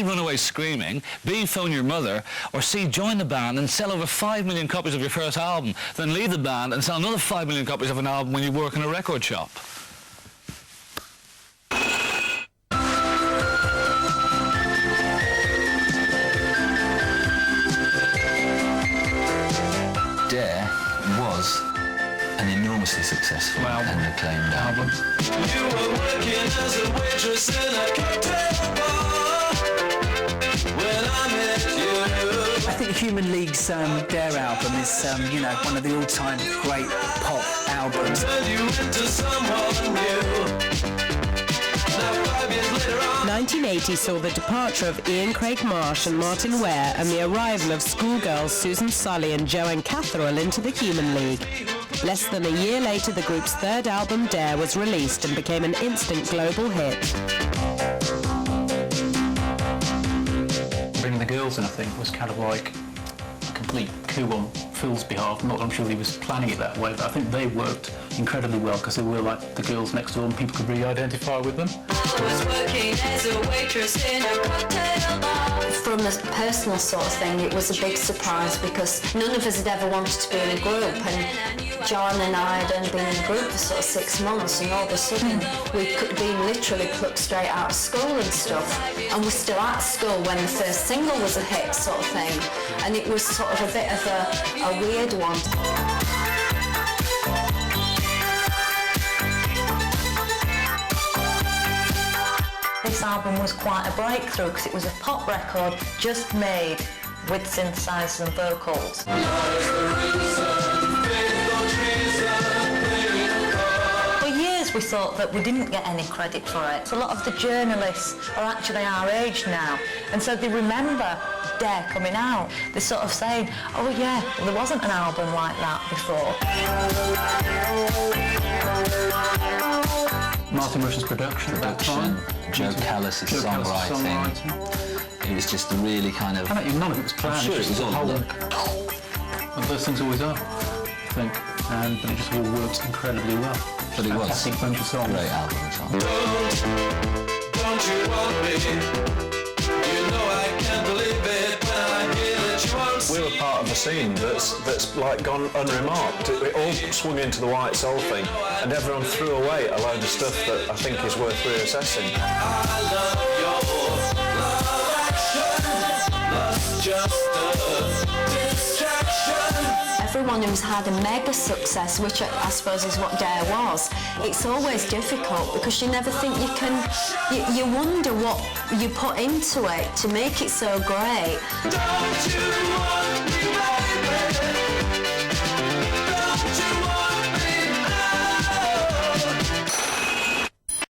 A, run away screaming, B, phone your mother, or C, join the band and sell over 5 million copies of your first album, then leave the band and sell another 5 million copies of an album when you work in a record shop? Dare was an enormously successful and acclaimed album. You were working as a waitress in a cocktail bar when I met you. I think Human League's Dare album is, you know, one of the all-time great pop albums. Turned you into someone new. Now 5 years later on. 1980 saw the departure of Ian Craig Marsh and Martin Ware and the arrival of schoolgirls Susan Sully and Joanne Catherall into the Human League. Less than a year later, the group's third album, Dare, was released and became an instant global hit. Bringing the girls in, I think, was kind of like a complete coup on Phil's behalf. Not that I'm sure he was planning it that way, but I think they worked incredibly well because they were like the girls next door and people could really identify with them. I was working as a waitress in a cocktail bar. From a personal sort of thing, it was a big surprise because none of us had ever wanted to be in a group, and John and I had only been in a group for sort of 6 months, and all of a sudden we'd been literally plucked straight out of school and stuff, and we're still at school when the first single was a hit sort of thing, and it was sort of a bit of a weird one. This album was quite a breakthrough because it was a pop record just made with synthesizers and vocals. For years we thought that we didn't get any credit for it. So a lot of the journalists are actually our age now, and so they remember Dare coming out. They're sort of saying, oh yeah, well, there wasn't an album like that before. Martin Rush's production at that time. Joe Callis' songwriting. It was just really kind of... None of it was planned. Sure, it was all luck. And those things always are, I think. But it just all works incredibly well. But it was fantastic bunch of songs. Great album song. Don't you want me? You know I can't believe it when I hear that you want me. We were part of a scene that's like gone unremarked. It all swung into the White Soul thing, and everyone threw away a load of stuff that I think is worth reassessing. I love your love action. Love's just a distraction. Everyone who's had a mega success, which I suppose is what Dare was, it's always difficult because you never think you can, you wonder what you put into it to make it so great.